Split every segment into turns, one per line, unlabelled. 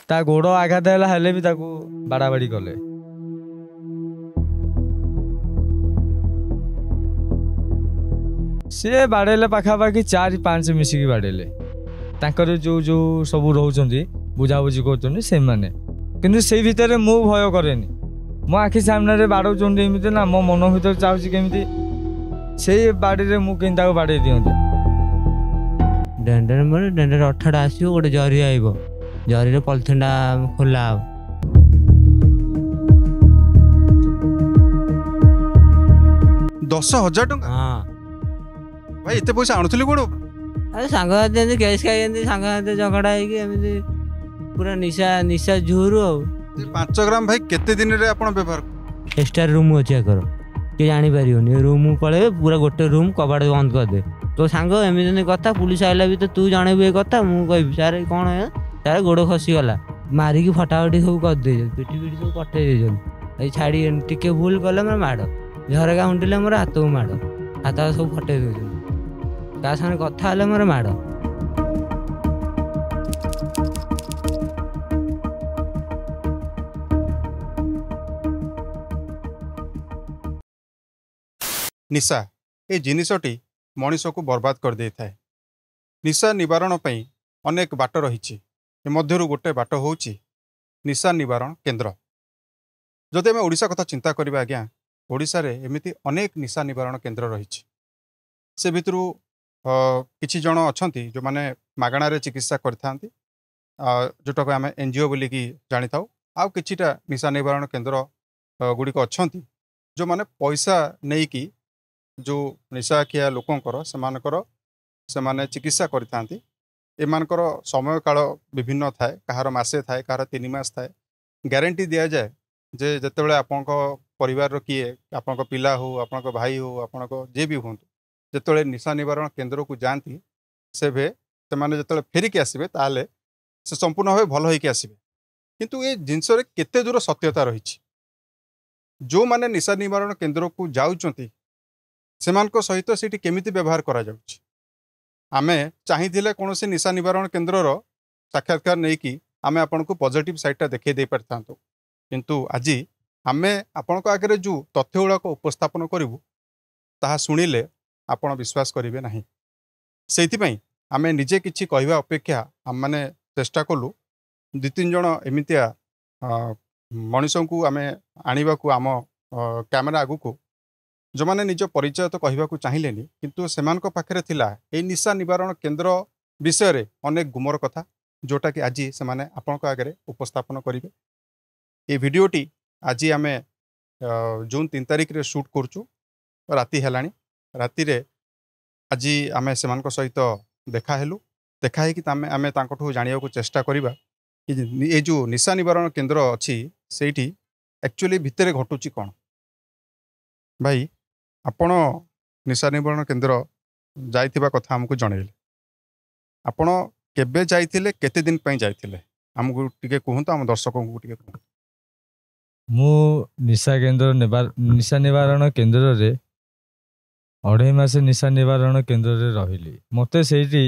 ତା ଗୋଡ଼ ଆଘାତ ହେଲା ହେଲେ ବି ତାକୁ ବାଡ଼ାବାଡ଼ି କଲେ। ସିଏ ବାଡ଼େଇଲେ ପାଖାପାଖି 4-5 ମିଶିକି ବାଡ଼େଇଲେ। ତାଙ୍କର ଯୋଉ ଯୋଉ ସବୁ ରହୁଛନ୍ତି ବୁଝାବୁଝି କରୁଛନ୍ତି ସେମାନେ। କିନ୍ତୁ ସେଇ ଭିତରେ ମୁଁ ଭୟ କରେନି। ମୋ ଆଖି ସାମ୍ନାରେ ବାଡ଼ଉଛନ୍ତି ଏମିତି ନା, ମୋ ମନ ଭିତରେ ଚାହୁଁଛି କେମିତି ସେଇ ବାଡ଼ିରେ ମୁଁ କେମିତି ତାକୁ ବାଡ଼େଇ ଦିଅନ୍ତି।
ଡେଣ୍ଡର ଅଠାଟା ଆସିବ, ଗୋଟେ ଜରି ଆଇବ, ଜରିରେ ପଲିଥିନଟା ଖୋଲା ହବ।
10,000 ଟଙ୍କା?
ହଁ
ଭାଇ ଏତେ ପଇସା ଆଣୁଥିଲି କୋଉଠୁ?
ଆରେ ସାଙ୍ଗସାଥି ଏମିତି କେସ୍ ଖାଇ ଏମିତି ସାଙ୍ଗସାଥି ଝଗଡ଼ା ହେଇକି ଏମିତି ପୁରା ନିଶା ଝୁରୁ ଆଉ।
5 ଗ୍ରାମ ଭାଇ କେତେ ଦିନରେ ଆପଣ ବ୍ୟବହାର?
ଏକ୍ସଟ୍ରା ରୁମ୍ ଅଛି ଆଙ୍କର, କିଏ ଜାଣିପାରିବନି। ରୁମ୍ ପଳେଇବେ, ପୁରା ଗୋଟେ ରୁମ୍ କବାଟ ବନ୍ଦ କରିଦେ। ତୋ ସାଙ୍ଗ ଏମିତି କଥା, ପୁଲିସ ଆଇଲା ବି ତ ତୁ ଜଣେଇବୁ ଏ କଥା। ମୁଁ କହିବି ସାର୍ କ'ଣ ସାର୍ ଗୋଡ଼ ଖସିଗଲା, ମାରିକି ଫଟାଫଟି ସବୁ କରିଦେଇଛନ୍ତି, ପିଠି ସବୁ କଟେଇ ଦେଇଛନ୍ତି। ଏଇ ଛାଡ଼ି ଟିକେ ଭୁଲ କଲେ ମୋର ମାଡ଼, ଝରକା ଉଣ୍ଡିଲେ ମୋର ହାତକୁ ମାଡ଼, ହାତ ସବୁ ଫଟେଇ ଦେଉଛନ୍ତି। ତା ସାଙ୍ଗରେ କଥା ହେଲେ ମୋର ମାଡ଼।
ନିଶା ଏ ଜିନିଷଟି ମଣିଷକୁ ବର୍ବାଦ କରିଦେଇଥାଏ। ନିଶା ନିବାରଣ ପାଇଁ ଅନେକ ବାଟ ରହିଛି। ଏ ମଧ୍ୟରୁ ଗୋଟେ ବାଟ ହେଉଛି ନିଶା ନିବାରଣ କେନ୍ଦ୍ର। ଯଦି ଆମେ ଓଡ଼ିଶା କଥା ଚିନ୍ତା କରିବା ଆଜ୍ଞା, ଓଡ଼ିଶାରେ ଏମିତି ଅନେକ ନିଶା ନିବାରଣ କେନ୍ଦ୍ର ରହିଛି। ସେ ଭିତରୁ କିଛି ଜଣ ଅଛନ୍ତି ଯେଉଁମାନେ ମାଗଣାରେ ଚିକିତ୍ସା କରିଥାନ୍ତି, ଯେଉଁଟାକୁ ଆମେ NGO ବୋଲିକି ଜାଣିଥାଉ। ଆଉ କିଛିଟା ନିଶା ନିବାରଣ କେନ୍ଦ୍ର ଗୁଡ଼ିକ ଅଛନ୍ତି ଯେଉଁମାନେ ପଇସା ନେଇକି ଯେଉଁ ନିଶାଖିଆ ଲୋକଙ୍କର ସେମାନେ ଚିକିତ୍ସା କରିଥାନ୍ତି। ଏମାନଙ୍କର ସମୟ କାଳ ବିଭିନ୍ନ ଥାଏ, କାହାର ମାସେ ଥାଏ, କାହାର 3 ମାସ ଥାଏ। ଗ୍ୟାରେଣ୍ଟି ଦିଆଯାଏ ଯେ ଯେତେବେଳେ ଆପଣଙ୍କ ପରିବାରର କିଏ, ଆପଣଙ୍କ ପିଲା ହେଉ, ଆପଣଙ୍କ ଭାଇ ହେଉ, ଆପଣଙ୍କ ଯିଏ ବି ହୁଅନ୍ତୁ, ଯେତେବେଳେ ନିଶା ନିବାରଣ କେନ୍ଦ୍ରକୁ ଯାଆନ୍ତି ସେମାନେ ଯେତେବେଳେ ଫେରିକି ଆସିବେ ତାହେଲେ ସେ ସମ୍ପୂର୍ଣ୍ଣ ଭାବେ ଭଲ ହେଇକି ଆସିବେ। କିନ୍ତୁ ଏ ଜିନିଷରେ କେତେ ଦୂର ସତ୍ୟତା ରହିଛି? ଯେଉଁମାନେ ନିଶା ନିବାରଣ କେନ୍ଦ୍ରକୁ ଯାଉଛନ୍ତି ସେମାନଙ୍କ ସହିତ ସେଠି କେମିତି ବ୍ୟବହାର କରାଯାଉଛି? ଆମେ ଚାହିଁଥିଲେ କୌଣସି ନିଶା ନିବାରଣ କେନ୍ଦ୍ରର ସାକ୍ଷାତକାର ନେଇକି ଆମେ ଆପଣଙ୍କୁ ପଜିଟିଭ୍ ସାଇଡ଼୍ଟା ଦେଖାଇ ଦେଇପାରିଥାନ୍ତୁ। କିନ୍ତୁ ଆଜି ଆମେ ଆପଣଙ୍କ ଆଗରେ ଯେଉଁ ତଥ୍ୟ ଗୁଡ଼ାକ ଉପସ୍ଥାପନ କରିବୁ ତାହା ଶୁଣିଲେ ଆପଣ ବିଶ୍ୱାସ କରିବେ ନାହିଁ। ସେଇଥିପାଇଁ ଆମେ ନିଜେ କିଛି କହିବା ଅପେକ୍ଷା ଆମମାନେ ଚେଷ୍ଟା କଲୁ 2-3 ଜଣ ଏମିତିଆ ମଣିଷଙ୍କୁ ଆମେ ଆଣିବାକୁ ଆମ କ୍ୟାମେରା ଆଗକୁ, ଯେଉଁମାନେ ନିଜ ପରିଚୟ ତ କହିବାକୁ ଚାହିଁଲେନି, କିନ୍ତୁ ସେମାନଙ୍କ ପାଖରେ ଥିଲା ଏହି ନିଶା ନିବାରଣ କେନ୍ଦ୍ର ବିଷୟରେ ଅନେକ ଗୁମର କଥା, ଯେଉଁଟାକି ଆଜି ସେମାନେ ଆପଣଙ୍କ ଆଗରେ ଉପସ୍ଥାପନ କରିବେ। এই ভিডিওটি আজি আমি জুন 3 তারিখে শুট করছু। রাতি হেলানি, রাতিরে আজি আমি সেମାନଙ୍କ সহিত দেখা হেলু। দেখা ହେଇକି ଆମେ ତାଙ୍କଠୁ ଜାଣିବାକୁ ଚେଷ୍ଟା କରିବା କି ଏ ଯେଉଁ ନିଶା ନିବାରଣ କେନ୍ଦ୍ର ଅଛି ସେଇଠି ଆକ୍ଚୁଆଲି ଭିତରେ ଘଟୁଛି କ'ଣ। ଭାଇ ଆପଣ ନିଶା ନିବାରଣ କେନ୍ଦ୍ର ଯାଇଥିବା କଥା ଆମକୁ ଜଣେଇଲେ। ଆପଣ କେବେ ଯାଇଥିଲେ, କେତେ ଦିନ ପାଇଁ ଯାଇଥିଲେ, ଆମକୁ ଟିକେ କୁହନ୍ତୁ, ଆମ ଦର୍ଶକଙ୍କୁ ଟିକେ କୁହନ୍ତୁ।
ମୁଁ ନିଶା ନିବାରଣ କେନ୍ଦ୍ରରେ 2.5 ମାସ ନିଶା ନିବାରଣ କେନ୍ଦ୍ରରେ ରହିଲି। ମୋତେ ସେଇଠି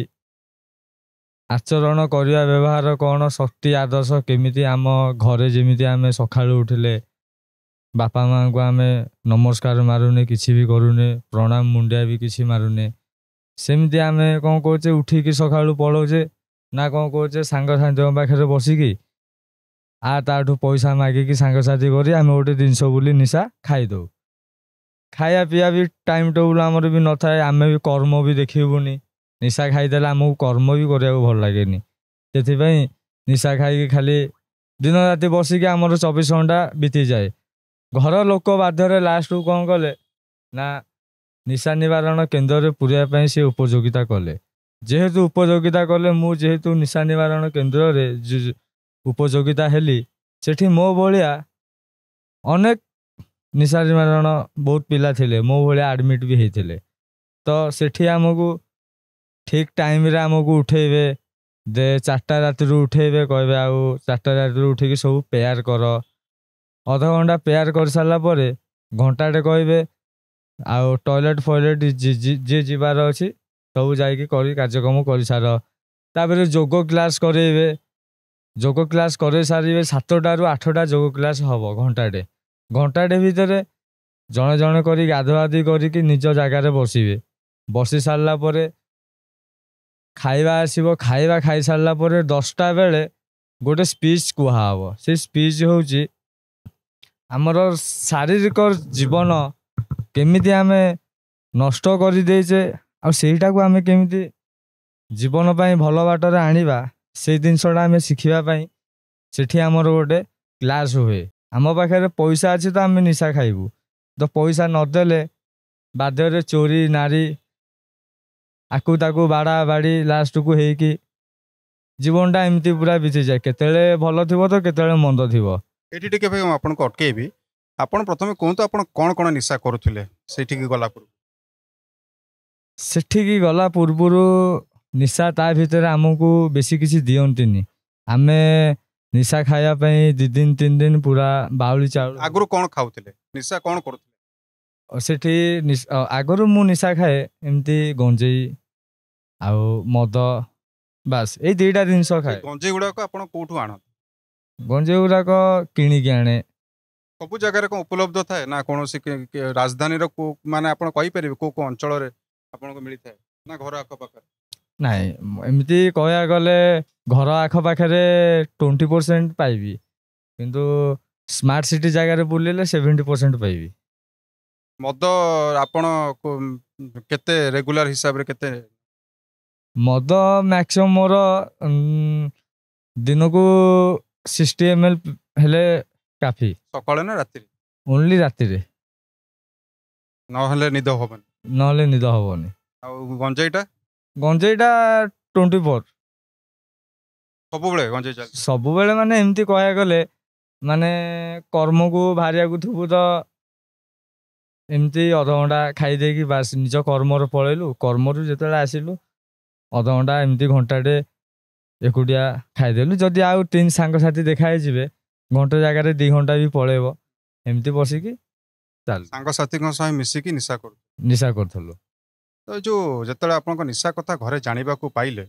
ଆଚରଣ କରିବା, ବ୍ୟବହାର କ'ଣ, ଶକ୍ତି ଆଦର୍ଶ କେମିତି, ଆମ ଘରେ ଯେମିତି ଆମେ ସକାଳୁ ଉଠିଲେ ବାପା ମାଆଙ୍କୁ ଆମେ ନମସ୍କାର ମାରୁନେ, କିଛି ବି କରୁନେ, ପ୍ରଣାମ ମୁଣ୍ଡିଆ ବି କିଛି ମାରୁନେ, ସେମିତି ଆମେ କ'ଣ କରୁଛେ, ଉଠିକି ସକାଳୁ ପଳାଉଛେ ନା କ'ଣ କରୁଛେ, ସାଙ୍ଗସାଥିଙ୍କ ପାଖରେ ବସିକି ତାଠୁ ପଇସା ମାଗିକି ସାଙ୍ଗସାଥି କରି ଆମେ ଗୋଟେ ଜିନିଷ ବୋଲି ନିଶା ଖାଇଦେଉ। ଖାଇବା ପିଇବା ବି ଟାଇମ୍ ଟେବୁଲ୍ ଆମର ବି ନଥାଏ, ଆମେ ବି କର୍ମ ବି ଦେଖିବୁନି। ନିଶା ଖାଇଦେଲେ ଆମକୁ କର୍ମ ବି କରିବାକୁ ଭଲ ଲାଗେନି। ସେଥିପାଇଁ ନିଶା ଖାଇକି ଖାଲି ଦିନ ରାତି ବସିକି ଆମର 24 ଘଣ୍ଟା ବିତିଯାଏ। ଘର ଲୋକ ବାଧ୍ୟରେ ଲାଷ୍ଟକୁ କ'ଣ କଲେ ନା ନିଶା ନିବାରଣ କେନ୍ଦ୍ରରେ ପୁରେଇବା ପାଇଁ ସେ ଉପଯୋଗିତା କଲେ। ଯେହେତୁ ଉପଯୋଗିତା କଲେ, ମୁଁ ଯେହେତୁ ନିଶା ନିବାରଣ କେନ୍ଦ୍ରରେ ଉପଯୋଗିତା ହେଲି, ସେଠି ମୋ ଭଳିଆ ଅନେକ ନିଶା ନିବାରଣ ବହୁତ ପିଲା ଥିଲେ, ମୋ ଭଳିଆ ଆଡ଼ମିଟ୍ ବି ହେଇଥିଲେ। ତ ସେଠି ଆମକୁ ଠିକ୍ ଟାଇମ୍ରେ ଆମକୁ ଉଠେଇବେ, 4ଟା ରାତିରୁ ଉଠେଇବେ, କହିବେ ଆଉ 4ଟା ରାତିରୁ ଉଠିକି ସବୁ ପେୟାର କର। ଅଧଘଣ୍ଟା ପେୟାର କରିସାରିଲା ପରେ ଘଣ୍ଟାଟେ କହିବେ ଆଉ ଟଏଲେଟ୍ ଫଏଲେଟ୍ ଯିଏ ଯିବାର ଅଛି ସବୁ ଯାଇକି କାର୍ଯ୍ୟକ୍ରମ କରିସାର। ତାପରେ ଯୋଗ କ୍ଲାସ୍ କରେଇବେ। ଯୋଗ କ୍ଲାସ୍ କରି ସାରିବେ 7ଟାରୁ 8ଟା ଯୋଗ କ୍ଲାସ୍ ହେବ ଘଣ୍ଟାଟେ ଭିତରେ ଜଣେ ଜଣେ କରି ଗାଧୁଆଗାଧି କରିକି ନିଜ ଜାଗାରେ ବସିବେ। ବସି ସାରିଲା ପରେ ଖାଇବା ଆସିବ। ଖାଇବା ଖାଇସାରିଲା ପରେ 10ଟା ବେଳେ ଗୋଟେ ସ୍ପିଚ୍ କୁହାହେବ। ସେ ସ୍ପିଚ୍ ହେଉଛି ଆମର ଶାରୀରିକ ଜୀବନ କେମିତି ଆମେ ନଷ୍ଟ କରିଦେଇଛେ ଆଉ ସେଇଟାକୁ ଆମେ କେମିତି ଜୀବନ ପାଇଁ ଭଲ ବାଟରେ ଆଣିବା, ସେଇ ଜିନିଷଟା ଆମେ ଶିଖିବା ପାଇଁ ସେଠି ଆମର ଗୋଟେ କ୍ଲାସ୍ ହୁଏ। ଆମ ପାଖରେ ପଇସା ଅଛି ତ ଆମେ ନିଶା ଖାଇବୁ, ତ ପଇସା ନଦେଲେ ବାଧ୍ୟରେ ଚୋରି ନାରୀ ଆକୁ ତାକୁ ବାଡ଼ା ବାଡ଼ି ଲାଷ୍ଟକୁ ହେଇକି ଜୀବନଟା ଏମିତି ପୁରା ବିତିଯାଏ। କେତେବେଳେ ଭଲ ଥିବ ତ କେତେବେଳେ ମନ୍ଦ ଥିବ।
ଏଠି ଟିକେ ଭାଇ ମୁଁ ଆପଣଙ୍କୁ ଅଟକେଇବି। ଆପଣ ପ୍ରଥମେ କୁହନ୍ତୁ ଆପଣ କ'ଣ କ'ଣ ନିଶା କରୁଥିଲେ ସେଇଠିକି ଗଲା ପୂର୍ବରୁ?
ସେଠିକି ଗଲା ପୂର୍ବରୁ ନିଶା ତା ଭିତରେ ଆମକୁ ବେଶୀ କିଛି ଦିଅନ୍ତିନି। ଆମେ ନିଶା ଖାଇବା ପାଇଁ 2 ଦିନ 3 ଦିନ ପୁରା ବାଉଳି ଚାଉଳ।
ଆଗରୁ କ'ଣ ଖାଉଥିଲେ? ନିଶା କ'ଣ କରୁଥିଲେ?
ସେଠି ଆଗରୁ ମୁଁ ନିଶା ଖାଏ ଏମିତି ଗଞ୍ଜେଇ ଆଉ ମଦ, ବାସ୍ ଏଇ 2ଟା ଜିନିଷ ଖାଏ।
ଗଞ୍ଜେଇ ଗୁଡ଼ାକ ଆପଣ କୋଉଠୁ ଆଣନ୍ତି?
ଗଞ୍ଜେଇ ଗୁଡ଼ାକ କିଣିକି ଆଣେ।
ସବୁ ଜାଗାରେ କ'ଣ ଉପଲବ୍ଧ ଥାଏ ନା କୌଣସି ରାଜଧାନୀର ମାନେ ଆପଣ କହିପାରିବେ କୋଉ କୋଉ ଅଞ୍ଚଳରେ ଆପଣଙ୍କୁ ମିଳିଥାଏ ନା ଘର ଆଖପାଖରେ?
ନାଇଁ ଏମିତି କହିବାକୁ ଗଲେ ଘର ଆଖପାଖରେ 20% ପାଇବି, କିନ୍ତୁ ସ୍ମାର୍ଟ ସିଟି ଜାଗାରେ ବୁଲିଲେ 70% ପାଇବି।
ମଦ ଆପଣ କେତେ ରେଗୁଲାର ହିସାବରେ କେତେ?
ମଦ ମ୍ୟାକ୍ସିମମ୍ ମୋର ଦିନକୁ 60 ml ହେଲେ କାଫି।
ସକାଳେ ନା ରାତିରେ?
ଓନ୍ଲି ରାତିରେ,
ନହେଲେ ନିଦ ହବନି।
ନହେଲେ ନିଦ ହବନି।
ଆଉ ଗଞ୍ଜେଇଟା?
ଗଞ୍ଜେଇଟା 24
ସବୁବେଳେ ଗଞ୍ଜେଇ ଚାଲେ?
ସବୁବେଳେ ମାନେ ଏମିତି କହିବାକୁ ଗଲେ ମାନେ କର୍ମକୁ ବାହାରିବାକୁ ଥିବୁ ତ ଏମିତି ଅଧଘଣ୍ଟା ଖାଇଦେଇକି ବାସ୍ ନିଜ କର୍ମରେ ପଳେଇଲୁ। କର୍ମରୁ ଯେତେବେଳେ ଆସିଲୁ ଅଧଘଣ୍ଟା ଏମିତି ଘଣ୍ଟାଟେ ଏକୁଟିଆ ଖାଇଦେଲୁ। ଯଦି ଆଉ 3 ସାଙ୍ଗସାଥି ଦେଖା ହେଇଯିବେ ଘଣ୍ଟେ ଜାଗାରେ 2 ଘଣ୍ଟା ବି ପଳେଇବ। ଏମିତି ବସିକି ଚାଲୁ
ସାଙ୍ଗସାଥିଙ୍କ ସହ ମିଶିକି ନିଶା
କରୁଥିଲୁ।
ତ ଯୋଉ ଯେତେବେଳେ ଆପଣଙ୍କ ନିଶା କଥା ଘରେ ଜାଣିବାକୁ ପାଇଲେ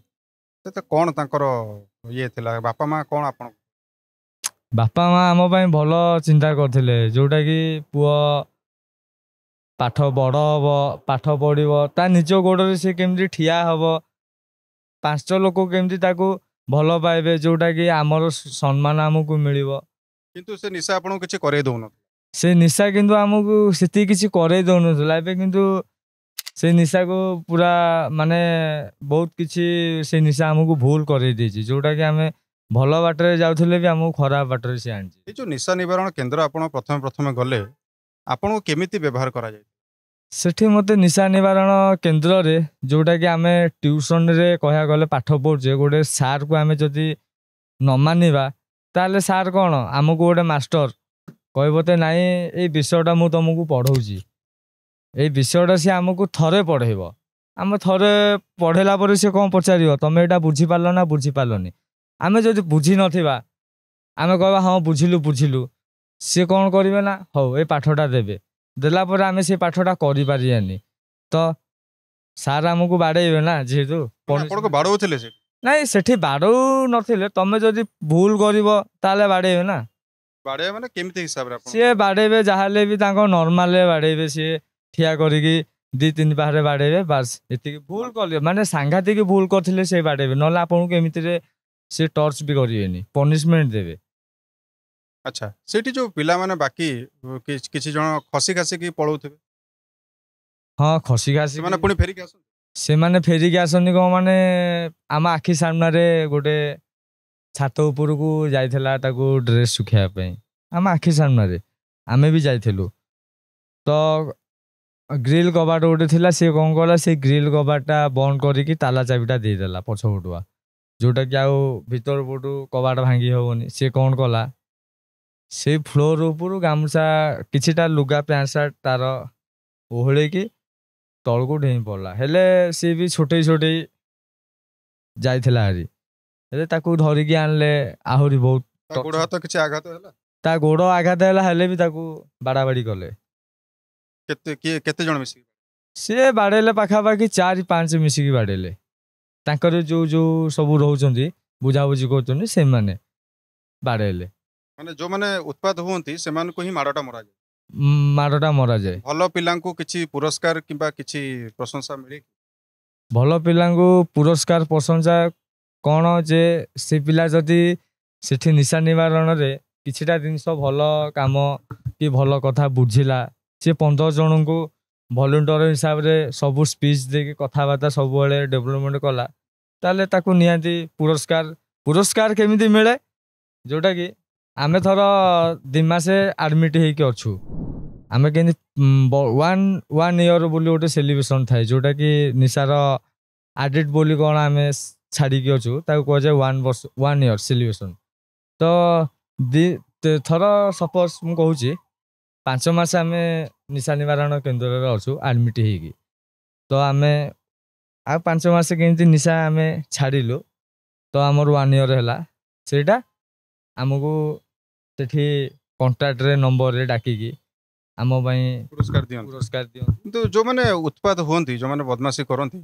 ସେତେ କ'ଣ ତାଙ୍କର ଇଏ ଥିଲା? ବାପା ମା କ'ଣ ଆପଣ?
ବାପା ମା ଆମ ପାଇଁ ଭଲ ଚିନ୍ତା କରିଥିଲେ, ଯୋଉଟାକି ପୁଅ ପାଠ ବଡ଼ ହବ, ପାଠ ପଢ଼ିବ, ତା ନିଜ ଗୋଡ଼ରେ ସେ କେମିତି ଠିଆ ହବ, 5 ଲୋକ କେମିତି ତାକୁ ଭଲ ପାଇବେ, ଯୋଉଟାକି ଆମର ସମ୍ମାନ ଆମକୁ ମିଳିବ।
କିନ୍ତୁ ସେ ନିଶା ଆପଣଙ୍କୁ କିଛି କରେଇ ଦଉନଥିଲା?
ସେ ନିଶା କିନ୍ତୁ ଆମକୁ ସେତିକି କିଛି କରେଇ ଦଉନଥିଲା। ଏବେ କିନ୍ତୁ ସେ ନିଶାକୁ ପୁରା ମାନେ ବହୁତ କିଛି ସେ ନିଶା ଆମକୁ ଭୁଲ କରେଇ ଦେଇଛି, ଯୋଉଟାକି ଆମେ ଭଲ ବାଟରେ ଯାଉଥିଲେ ବି ଆମକୁ ଖରାପ ବାଟରେ ସେ ଆଣିଛି।
ଏଇ ଯୋଉ ନିଶା ନିବାରଣ କେନ୍ଦ୍ର ଆପଣ ପ୍ରଥମେ ଗଲେ ଆପଣଙ୍କୁ କେମିତି ବ୍ୟବହାର କରାଯାଏ?
ସେଠି ମୋତେ ନିଶା ନିବାରଣ କେନ୍ଦ୍ରରେ ଯୋଉଟାକି ଆମେ ଟ୍ୟୁସନରେ କହିବାକୁ ଗଲେ ପାଠ ପଢ଼ୁଛେ, ଗୋଟେ ସାର୍କୁ ଆମେ ଯଦି ନ ମାନିବା ତାହେଲେ ସାର୍ କ'ଣ ଆମକୁ ଗୋଟେ ମାଷ୍ଟର କହିବ ତ ନାଇଁ ଏଇ ବିଷୟଟା ମୁଁ ତୁମକୁ ପଢ଼ଉଛି, ଏଇ ବିଷୟଟା ସିଏ ଆମକୁ ଥରେ ପଢ଼େଇବ। ଆମେ ଥରେ ପଢ଼େଇଲା ପରେ ସିଏ କ'ଣ ପଚାରିବ, ତମେ ଏଇଟା ବୁଝିପାରିଲ ନା ବୁଝିପାରିଲନି? ଆମେ ଯଦି ବୁଝିନଥିବା ଆମେ କହିବା ହଁ ବୁଝିଲୁ, ସିଏ କ'ଣ କରିବେ ନା ହଉ ଏ ପାଠଟା ଦେବେ। ଦେଲା ପରେ ଆମେ ସେ ପାଠଟା କରିପାରିବାନି ତ ସାର୍ ଆମକୁ ବାଡ଼େଇବେ ନା। ଯେହେତୁ
ଆପଣଙ୍କୁ ବାଡ଼ଉଥିଲେ ସେ?
ନାଇଁ ସେଠି ବାଡ଼ଉ ନଥିଲେ, ତମେ ଯଦି ଭୁଲ କରିବ ତାହେଲେ ବାଡ଼େଇବେ ନା।
ବାଡ଼େଇବା ମାନେ କେମିତି ହିସାବରେ?
ସିଏ ବାଡ଼େଇବେ ଯାହାହେଲେ ବି ତାଙ୍କ ନର୍ମାଲରେ ବାଡ଼େଇବେ। ସିଏ ଠିଆ କରିକି 2-3 ପାହାରେ ବାଡ଼େଇବେ, ବାସ୍ ଏତିକି। ଭୁଲ କଲେ ମାନେ ସାଂଘାତିକ ଭୁଲ କରିଥିଲେ ସେ ବାଡ଼େଇବେ, ନହେଲେ ଆପଣଙ୍କୁ ଏମିତିରେ ସେ ଟର୍ଚ୍ଚ ବି କରିବେନି, ପନିଶମେଣ୍ଟ ଦେବେ।
ଆଚ୍ଛା, ସେଇଠି ଯୋଉ ପିଲାମାନେ ବାକି କିଛି ଜଣ ଖସି ଖାସିକି ପଳଉଥିବେ?
ହଁ, ଖସି ଖାସି
ସେମାନେ ପୁଣି ଫେରିକି ଆସନ୍ତି?
ସେମାନେ ଫେରିକି ଆସନ୍ତି କ'ଣ ମାନେ ଆମ ଆଖି ସାମ୍ନାରେ ଗୋଟେ ଛାତ ଉପରକୁ ଯାଇଥିଲା ତାକୁ ଡ୍ରେସ୍ ଶୁଖେଇବା ପାଇଁ, ଆମ ଆଖି ସାମ୍ନାରେ ଆମେ ବି ଯାଇଥିଲୁ। ତ ଗ୍ରିଲ୍ କବାଟ ଗୋଟେ ଥିଲା, ସିଏ କ'ଣ କଲା ସେଇ ଗ୍ରିଲ୍ କବାଟଟା ବନ୍ଦ କରିକି ତାଲା ଚାବିଟା ଦେଇଦେଲା ପଛପଟୁଆ, ଯୋଉଟାକି ଆଉ ଭିତର ପଟୁ କବାଟ ଭାଙ୍ଗି ହେବନି। ସିଏ କ'ଣ କଲା ସେଇ ଫ୍ଲୋର ଉପରୁ ଗାମୁଛା କିଛିଟା ଲୁଗା ପ୍ୟାଣ୍ଟ ସାର୍ଟ ତାର ଓହଳେଇକି ତଳକୁ ଡେଇଁ ପଡ଼ିଲା। ହେଲେ ସିଏ ବି ଛୋଟେଇ ଯାଇଥିଲା ହାରି, ହେଲେ ତାକୁ ଧରିକି ଆଣିଲେ ଆହୁରି ବହୁତ।
ତା ଗୋଡ଼ ହାତ କିଛି ଆଘାତ ହେଲା?
ତା ଗୋଡ଼ ଆଘାତ ହେଲା, ହେଲେ ବି ତାକୁ ବାଡ଼ାବାଡ଼ି କଲେ।
କେତେ ଜଣ ମିଶିକି?
ସିଏ ବାଡ଼େଇଲେ ପାଖାପାଖି 4-5 ମିଶିକି ବାଡ଼େଇଲେ। ତାଙ୍କର ଯୋଉ ସବୁ ରହୁଛନ୍ତି ବୁଝାବୁଝି କରୁଛନ୍ତି ସେମାନେ। ବାଡ଼େଇଲେ।
ମାନେ ଯୋଉମାନେ ଉତ୍ପାତ ହୁଅନ୍ତି ସେମାନଙ୍କୁ ହିଁ ମାଡ଼ଟା ମରାଯାଏ।
ମାଡ଼ଟା ମରାଯାଏ।
ଭଲ ପିଲାଙ୍କୁ କିଛି ପୁରସ୍କାର କିମ୍ବା କିଛି ପ୍ରଶଂସା ମିଳେ?
ଭଲ ପିଲାଙ୍କୁ ପୁରସ୍କାର ପ୍ରଶଂସା କ'ଣ ଯେ ସେ ପିଲା ଯଦି ସେଠି ନିଶା ନିବାରଣରେ କିଛିଟା ଜିନିଷ ଭଲ କାମ କି ଭଲ କଥା ବୁଝିଲା, ସେ 15 ଜଣଙ୍କୁ ଭଲ୍ୟୁଣ୍ଟର ହିସାବରେ ସବୁ ସ୍ପିଚ୍ ଦେଇକି କଥାବାର୍ତ୍ତା ସବୁବେଳେ ଡେଭଲପମେଣ୍ଟ କଲା, ତାହେଲେ ତାକୁ ନିହାତି ପୁରସ୍କାର କେମିତି ମିଳେ? ଯେଉଁଟାକି ଆମେ ଥର 2 ମାସେ ଆଡ଼ମିଟ୍ ହେଇକି ଅଛୁ, ଆମେ କେମିତି ୱାନ୍ ଇୟର ବୋଲି ଗୋଟେ ସେଲିବ୍ରେସନ୍ ଥାଏ, ଯେଉଁଟାକି ନିଶାର ଆଡ଼ିକ୍ଟ ବୋଲି କ'ଣ ଆମେ ଛାଡ଼ିକି ଅଛୁ, ତାକୁ କୁହାଯାଏ 1 ଇୟର ସେଲିବ୍ରେସନ୍। ତ ଥର ସପୋଜ ମୁଁ କହୁଛି 5 ମାସ ଆମେ ନିଶା ନିବାରଣ କେନ୍ଦ୍ରରେ ଅଛୁ ଆଡ଼ମିଟ୍ ହେଇକି, ତ ଆମେ ଆଉ 5 ମାସ କେମିତି ନିଶା ଆମେ ଛାଡ଼ିଲୁ, ତ ଆମର 1 ଇୟର ହେଲା। ସେଇଟା ଆମକୁ ସେଠି କଣ୍ଟାକ୍ଟରେ ନମ୍ବରରେ ଡାକିକି ଆମ ପାଇଁ
ପୁରସ୍କାର ଦିଅନ୍ତି। କିନ୍ତୁ ଯୋଉମାନେ ଉତ୍ପାତ ହୁଅନ୍ତି, ଯୋଉମାନେ ବଦମାସି କରନ୍ତି,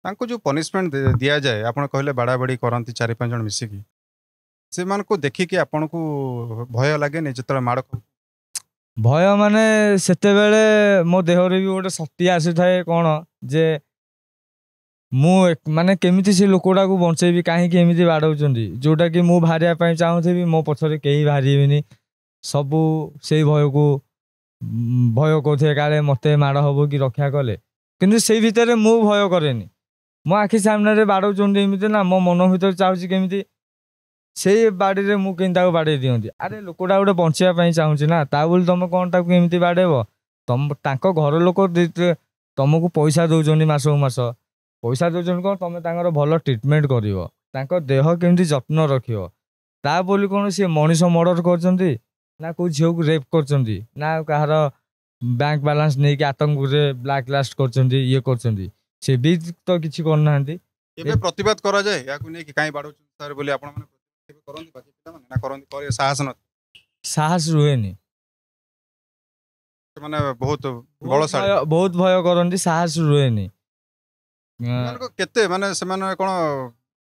ତାଙ୍କୁ ଯୋଉ ପନିଶମେଣ୍ଟ ଦିଆଯାଏ, ଆପଣ କହିଲେ ବାଡ଼ାବାଡ଼ି କରନ୍ତି 4-5 ଜଣ ମିଶିକି, ସେମାନଙ୍କୁ ଦେଖିକି ଆପଣଙ୍କୁ ଭୟ ଲାଗେନି ଯେତେବେଳେ ମାଡ଼ ଖାଉ?
ଭୟ ମାନେ ସେତେବେଳେ ମୋ ଦେହରେ ବି ଗୋଟେ ଶକ୍ତି ଆସିଥାଏ କ'ଣ ଯେ ମୁଁ ମାନେ କେମିତି ସେ ଲୋକଟାକୁ ବଞ୍ଚେଇବି, କାହିଁକି ଏମିତି ବାଡ଼ଉଛନ୍ତି, ଯେଉଁଟାକି ମୁଁ ବାହାରିବା ପାଇଁ ଚାହୁଁଥିବି ମୋ ପଛରେ କେହି ବାହାରିବେନି, ସବୁ ସେଇ ଭୟ କରୁଥିବେ କାଳେ ମୋତେ ମାଡ଼ ହବ କି ରକ୍ଷା କଲେ, କିନ୍ତୁ ସେଇ ଭିତରେ ମୁଁ ଭୟ କରେନି। ମୋ ଆଖି ସାମ୍ନାରେ ବାଡ଼ଉଛନ୍ତି ଏମିତି ନା, ମୋ ମନ ଭିତରେ ଚାହୁଁଛି କେମିତି ସେଇ ବାଡ଼ିରେ ମୁଁ କେମିତି ତାକୁ ବାଡ଼େଇ ଦିଅନ୍ତି। ଆରେ ଲୋକଟା ଗୋଟେ ବଞ୍ଚିବା ପାଇଁ ଚାହୁଁଛି ନା, ତା ବୋଲି ତମେ କ'ଣ ତାକୁ ଏମିତି ବାଡ଼େଇବ? ତାଙ୍କ ଘର ଲୋକ ତମକୁ ପଇସା ଦଉଛନ୍ତି, ମାସକୁ ମାସ ପଇସା ଦଉଛନ୍ତି କ'ଣ, ତମେ ତାଙ୍କର ଭଲ ଟ୍ରିଟମେଣ୍ଟ କରିବ, ତାଙ୍କ ଦେହ କେମିତି ଯତ୍ନ ରଖିବ। ତା ବୋଲି କ'ଣ ସିଏ ମଣିଷ ମର୍ଡର କରୁଛନ୍ତି, ନା କୋଉ ଝିଅକୁ ରେପ୍ କରୁଛନ୍ତି, ନା କାହାର ବ୍ୟାଙ୍କ ବାଲାନ୍ସ ନେଇକି ଆତଙ୍କରେ ବ୍ଲାକ୍ ଲାଷ୍ଟ କରୁଛନ୍ତି, ଇଏ କରୁଛନ୍ତି, ସେ ବି ତ କିଛି କରୁନାହାନ୍ତି।
ଏବେ ପ୍ରତିବାଦ କରାଯାଏ ୟାକୁ ନେଇକି, କାହିଁ ବାଡ଼ଉଛନ୍ତି ସାର୍ ବୋଲି ଆପଣ ମାନେ କରନ୍ତି ବାକି ପିଲାମାନେ, ନା କରନ୍ତି?
ସାହସ ରୁହେନି,
ସେମାନେ ବହୁତ ବଳଶାଳୀ,
ବହୁତ ଭୟ କରନ୍ତି, ସାହସ ରୁହେନି।
କେତେ ମାନେ ସେମାନେ କ'ଣ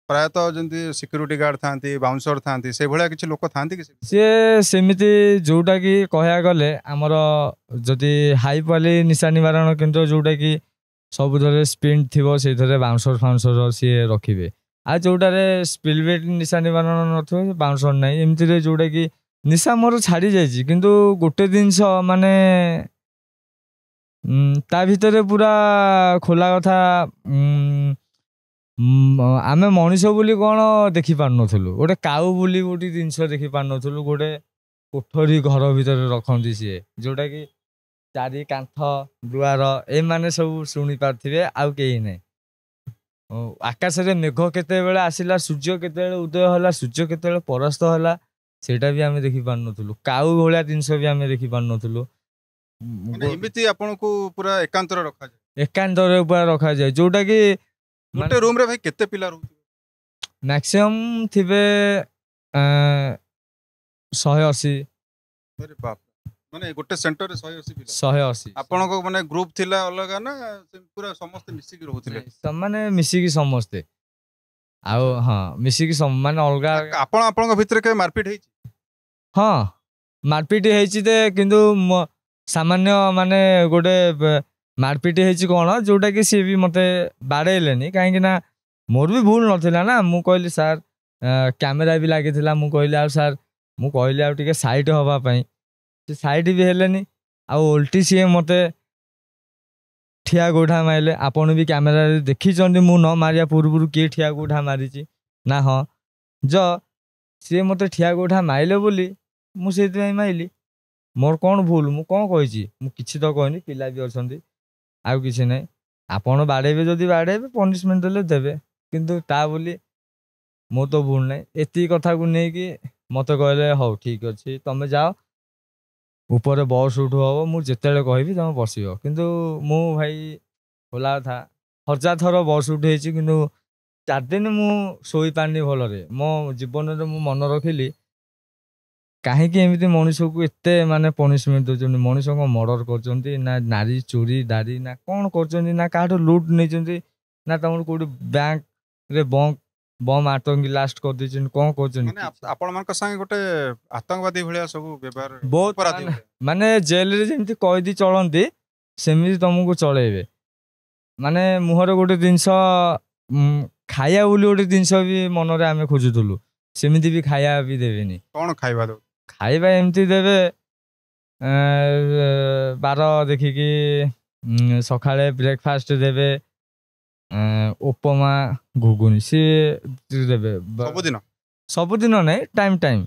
ପ୍ରାୟତଃ ଯେମିତି ସିକ୍ୟୁରିଟି ଗାର୍ଡ ଥାନ୍ତି, ବାଉନ୍ସର ଥାନ୍ତି, ସେଇଭଳିଆ କିଛି ଲୋକ ଥାନ୍ତି କି?
ସିଏ ସେମିତି ଯୋଉଟାକି କହିବାକୁ ଗଲେ ଆମର ଯଦି ହାଇପାଲି ନିଶା ନିବାରଣ କେନ୍ଦ୍ର ଯୋଉଟାକି ସବୁଥିରେ ସ୍ପିନ୍ ଥିବ, ସେଇଥିରେ ବାଉନ୍ସର ସିଏ ରଖିବେ, ଆଉ ଯୋଉଟାରେ ସ୍ପିଲବେଟ୍ ନିଶା ନିବାରଣ ନଥିବ ବାଉନ୍ସର ନାହିଁ। ଏମିତିରେ ଯୋଉଟାକି ନିଶା ମୋର ଛାଡ଼ି ଯାଇଛି, କିନ୍ତୁ ଗୋଟେ ଜିନିଷ ମାନେ ତା ଭିତରେ ପୁରା ଖୋଲା କଥା, ଆମେ ମଣିଷ ବୋଲି କ'ଣ ଦେଖିପାରୁନଥିଲୁ, ଗୋଟେ କାଉ ବୋଲି ଗୋଟେ ଜିନିଷ ଦେଖିପାରୁନଥିଲୁ, ଗୋଟେ କୋଠରୀ ଘର ଭିତରେ ରଖନ୍ତି ସିଏ, ଯୋଉଟାକି ଚାରି କାନ୍ଥ ଦୁଆର ଏମାନେ ସବୁ ଶୁଣି ପାରୁଥିବେ, ଆଉ କେହି ନାହିଁ। ଆକାଶରେ ମେଘ କେତେବେଳେ ଆସିଲା, ସୂର୍ଯ୍ୟ କେତେବେଳେ ଉଦୟ ହେଲା, ସୂର୍ଯ୍ୟ କେତେବେଳେ ପରାସ୍ତ ହେଲା, ସେଇଟା ବି ଆମେ ଦେଖିପାରୁନଥିଲୁ, କାଉ ଭଳିଆ ଜିନିଷ ବି ଆମେ ଦେଖିପାରୁନଥିଲୁ।
ଏମିତି ଆପଣଙ୍କୁ ପୁରା ଏକାନ୍ତରେ ରଖାଯାଏ?
ଏକାନ୍ତରେ ପୁରା ରଖାଯାଏ, ଯୋଉଟାକି
ଗୋଟେ ରୁମରେ ଭାଇ କେତେ ପିଲା ରହୁଥିବେ?
ମ୍ୟାକ୍ସିମମ୍ ଥିବେ 180।
ମାନେ ଗୋଟେ ସେଣ୍ଟରରେ 180 ପିଲା?
180।
ଆପଣଙ୍କ ମାନେ ଗ୍ରୁପ ଥିଲା ଅଲଗା ନା ପୁରା ସମସ୍ତେ ମିଶିକି ରହୁଥିଲେ?
ସେମାନେ ମିଶିକି ସମସ୍ତେ, ଆଉ ହଁ ମିଶିକି ମାନେ ଅଲଗା।
ଆପଣଙ୍କ ଭିତରେ କେବେ ମାରପିଟ ହେଇଛି? ହଁ,
ମାରପିଟ ହେଇଛି ଯେ, କିନ୍ତୁ ସାମାନ୍ୟ ମାନେ ଗୋଟେ ମାରପିଟ ହେଇଛି କ'ଣ, ଯୋଉଟାକି ସିଏ ବି ମତେ ବାଡ଼େଇଲେନି, କାହିଁକି ନା ମୋର ବି ଭୁଲ ନଥିଲା ନା। ମୁଁ କହିଲି ସାର୍, କ୍ୟାମେରା ବି ଲାଗିଥିଲା, ମୁଁ କହିଲି ଆଉ ସାର୍, ମୁଁ କହିଲି ଆଉ ଟିକେ ସାଇଟ୍ ହବା ପାଇଁ, ସେ ସାଇଟ୍ ବି ହେଲେନି, ଆଉ ଓଲଟି ସିଏ ମତେ ଠିଆ ଗୋଇଠା ମାରିଲେ। ଆପଣ ବି କ୍ୟାମେରାରେ ଦେଖିଛନ୍ତି, ମୁଁ ନ ମାରିବା ପୂର୍ବରୁ କିଏ ଠିଆ ଗୋଇଠା ମାରିଛି ନା? ହଁ, ସିଏ ମତେ ଠିଆ ଗୋଇଠା ମାରିଲେ ବୋଲି ମୁଁ ସେଇଥିପାଇଁ ମାରିଲି। ମୋର କ'ଣ ଭୁଲ? ମୁଁ କ'ଣ କହିଛି? ମୁଁ କିଛି ତ କହିନି, ପିଲା ବି ଅଛନ୍ତି, ଆଉ କିଛି ନାହିଁ। ଆପଣ ବାଡ଼େଇବେ ଯଦି ବାଡ଼େଇବେ, ପନିଶମେଣ୍ଟ ଦେଲେ ଦେବେ, କିନ୍ତୁ ତା ବୋଲି ମୋ ତ ଭୁଲ ନାହିଁ। ଏତିକି କଥାକୁ ନେଇକି ମତେ କହିଲେ ହଉ ଠିକ ଅଛି, ତମେ ଯାଅ, ଉପରେ ବସ୍ ଉଠୁ ହବ, ମୁଁ ଯେତେବେଳେ କହିବି ତମେ ବସିବ। କିନ୍ତୁ ମୁଁ ଭାଇ ଖୋଲା କଥା, 1000 ଥର ବସ୍ ଉଠେଇଛି, କିନ୍ତୁ 4 ଦିନ ମୁଁ ଶୋଇପାରିନି ଭଲରେ। ମୋ ଜୀବନରେ ମୁଁ ମନେ ରଖିଲି, କାହିଁକି ଏମିତି ମଣିଷକୁ ଏତେ ମାନେ ପନିଶମେଣ୍ଟ ଦଉଛନ୍ତି? ମଣିଷଙ୍କ ମର୍ଡର କରୁଛନ୍ତି, ନା ନାରୀ ଚୋରି ଦାରି, ନା କ'ଣ କରୁଛନ୍ତି, ନା କାହାଠୁ ଲୁଟ୍ ନେଇଛନ୍ତି, ନା ତମର କୋଉଠି ବ୍ୟାଙ୍କରେ बम आतंकी लास्ट कर दीचन कौन
ମାନେ
कर
ଆପଣ ମାନଙ୍କ ସାଙ୍ଗେ ଗୋଟେ ଆତଙ୍କବାଦୀ ଭଳିଆ ସବୁ ବ୍ୟବହାର
बहुत
ଅପରାଧୀ ଭଳିଆ।
माने जेल रे जेमती कैदी चलती सेमती तुमको चलेबे माने मुहर गोटे जिनस खाया बोली गोटे जिनस भी मनरे आमे खोजुथुलु सेमती भी खाया भी देबेनी
କଣ ଖାଇବା ଦଉ
खाଇବା एमती देबे बार देखिकी सकाळे ब्रेकफास्ट देबे उपमा घुगुनी सी देबे
ସବୁଦିନ
सबुदिन नहीं टाइम टाइम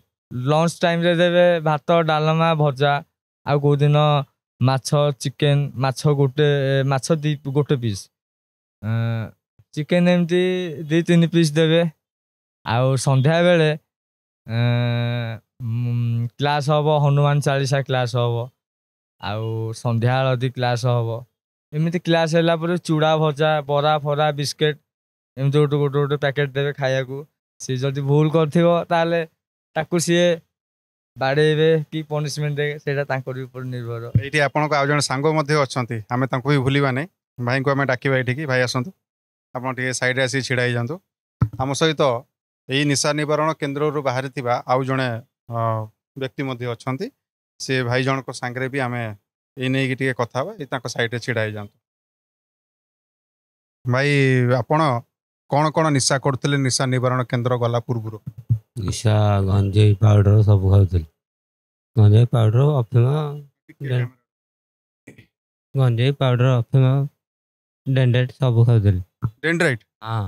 लंच टाइम रे देबे भात डालमा भजा आ को दिन माछ चिकेन माछ गोटे पीस चिकेन एमती 2-3 पीस देबे आउ संध्या बेले class hub Hanuman Chalisa class hub आउ संध्या आलती क्लास हब एमती क्लास हैला पर चूड़ा भजा बरा फरा बिस्केट एमती गोटे गोटे गोटे पैकेट देबे खाया को सी जदि भूल करथिबो ताले ताकू सी बाड़ेबे कि पनिशमेंट देबे सेटा तांकर ऊपर निर्भर
ଏଇଠି ଆପଣଙ୍କ ଆଉ ଜଣେ ସାଙ୍ଗ ମଧ୍ୟ ଅଛନ୍ତି ଆମେ ତାଙ୍କୁ ବି ଭୁଲିବା ନାହିଁ ଭାଇଙ୍କୁ ଆମେ ଡାକିବା ଏଠିକି ଭାଇ ଆସନ୍ତୁ ଆପଣ ଟିକେ ସାଇଡ୍ରେ ଆସିକି ଛିଡ଼ା ହେଇଯାଆନ୍ତୁ ଆମ ସହିତ ଏଇ ନିଶା ନିବାରଣ କେନ୍ଦ୍ରରୁ ବାହାରିଥିବା ଆଉ ଜଣେ ବ୍ୟକ୍ତି ମଧ୍ୟ ଅଛନ୍ତି ସେ ଭାଇ ଜଣଙ୍କ ସାଙ୍ଗରେ ବି ଆମେ ଏଇ ନେଇକି ଟିକେ କଥା ହେବା ଏଇ ତାଙ୍କ ସାଇଡ୍ରେ ଛିଡ଼ା ହେଇଯାଆନ୍ତୁ ଭାଇ ଆପଣ କଣ କଣ ନିଶା କରୁଥିଲେ ନିଶା ନିବାରଣ କେନ୍ଦ୍ର ଗଲା ପୂର୍ବରୁ
ନିଶା ଗଞ୍ଜେଇ ପାଉଡର ସବୁ ଖାଉଥିଲି ଗଞ୍ଜେଇ ପାଉଡର ଅଫିମ ଗଞ୍ଜେଇ ପାଉଡର ଅଫିମ ଡେଣ୍ଡେଟ୍ ସବୁ ଖାଉଥିଲି
ଡେଣ୍ଡ୍ରାଇଟ୍
ହଁ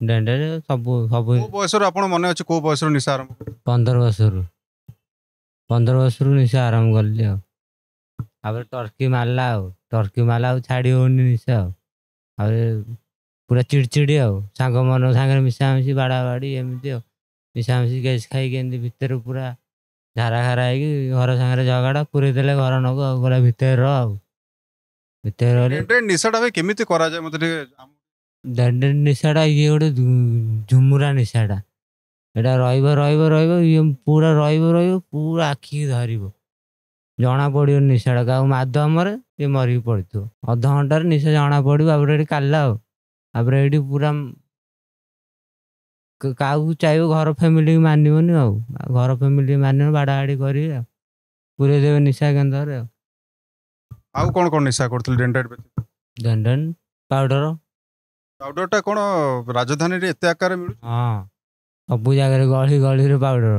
ଡେଣ୍ଡେଟ୍ ସବୁ ସବୁ
କୋଉ ବୟସରୁ ଆପଣ ମନେ ଅଛି କୋଉ ବୟସରୁ ନିଶା ଆରମ୍ଭ କଲେ?
15 ବର୍ଷରୁ ନିଶା ଆରମ୍ଭ କଲି ଆଉ ତାପରେ ଟର୍କି ମାରିଲା ଆଉ ଛାଡ଼ି ହଉନି ନିଶା ଆଉ ପୁରା ଚିଡ଼ଚିଡ଼ି ଆଉ ସାଙ୍ଗମାନଙ୍କ ସାଙ୍ଗରେ ମିଶାମିଶି ବାଡ଼ା ବାଡ଼ି ଏମିତି ଆଉ ମିଶାମିଶି ଗ୍ୟାସ୍ ଖାଇକି ଏମିତି ଭିତରେ ପୁରା ଝାରା ଖାରା ହେଇକି ଘର ସାଙ୍ଗରେ ଝଗଡ଼ା ପୁରେଇ ଦେଲେ ଘର ନକୁ ଆଉ ଗଲା ଭିତରେ ରହ ଆଉ ଭିତରେ ରହିଲେ
ଡେଣ୍ଡ୍ରାଇଟ୍ ନିଶାଟା ଭାଇ କେମିତି କରାଯାଏ ମତେ ଟିକେ
ଡେଣ୍ଡେଟ୍ ନିଶାଟା ଇଏ ଗୋଟେ ଝୁମୁରା ନିଶାଟା ଏଇଟା ରହିବ ଇଏ ପୁରା ରହିବ ପୁରା ଆଖିକି ଧରିବ ଜଣା ପଡ଼ିବ ନିଶାଟା କାହାକୁ ମାଧ୍ୟମରେ ଇଏ ମରିକି ପଡ଼ିଥିବ ଅଧଘଣ୍ଟାରେ ନିଶା ଜଣା ପଡ଼ିବ ତାପରେ ଏଠି କାଲା ଆଉ ତାପରେ ଏଇଠି ପୁରା କାହାକୁ ଚାହିଁବ ଘର ଫ୍ୟାମିଲିକି ମାନିବନି ଆଉ ଘର ଫ୍ୟାମିଲି ମାନିବ ବାଡ଼ାବାଡ଼ି କରିବେ ଆଉ ପୁରେଇ ଦେବେ ନିଶା କେନ୍ଦ୍ରରେ
ଆଉ କଣ କଣ ନିଶା କରୁଥିଲେ ଡେଣ୍ଡ୍ରାଇଟ୍ ବ୍ୟତୀତ
ଡେଣ୍ଡେଟ୍ ପାଉଡର
ପାଉଡରଟା କଣ ରାଜଧାନୀରେ ଏତେ ଆକାରରେ ମିଳୁଛି
ହଁ ସବୁ ଜାଗାରେ ଗଳିରେ ପାଉଡର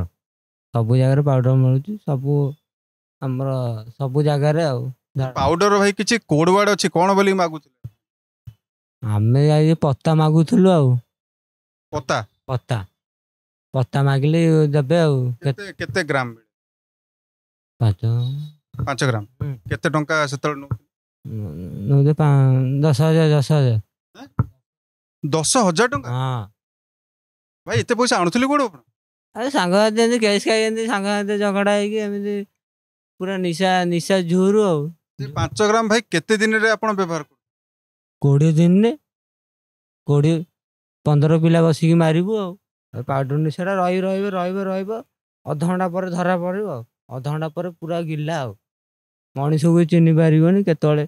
ସବୁ ଜାଗାରେ ପାଉଡର ମିଳୁଛି ସବୁ ଆମର ସବୁ ଜାଗାରେ ଆଉ
ପାଉଡର ଭାଇ କିଛି କୋଡ୍ ୱାର୍ଡ ଅଛି କଣ ବୋଲି ମାଗୁଥିଲେ
ଆମେ ଯାଇ ପତା ମାଗୁଥିଲୁ ଆଉ
ପତା
ପତା ମାଗିଲେ ଦେବେ ଆଉ
କେତେ ଗ୍ରାମ ମିଳେ 5 ଗ୍ରାମ କେତେ ଟଙ୍କା ସେତେବେଳେ
ନଉଛେ 10,000
10,000 ଟଙ୍କା
ହଁ
ଭାଇ ଏତେ ପଇସା ଆଣୁଥିଲେ କୋଉଠୁ ଆପଣ
ଆରେ ସାଙ୍ଗସାଥି ଏମିତି କେସ୍ ଖାଇ ଏମିତି ସାଙ୍ଗସାଥି ଝଗଡ଼ା ହେଇକି ଏମିତି ପୁରା ନିଶା ଝୁରୁ ଆଉ
5 ଗ୍ରାମ ଭାଇ କେତେ ଦିନରେ ଆପଣ ବ୍ୟବହାର କରୁ
20 ଦିନରେ 15 ପିଲା ବସିକି ମାରିବୁ ଆଉ ପାଉଡର ନିଶାଟା ରହିବ ଅଧଘଣ୍ଟା ପରେ ଧରା ପଡ଼ିବ ଆଉ ଅଧଘଣ୍ଟା ପରେ ପୁରା ଗିଲା ଆଉ ମଣିଷକୁ ଚିହ୍ନି ପାରିବନି କେତେବେଳେ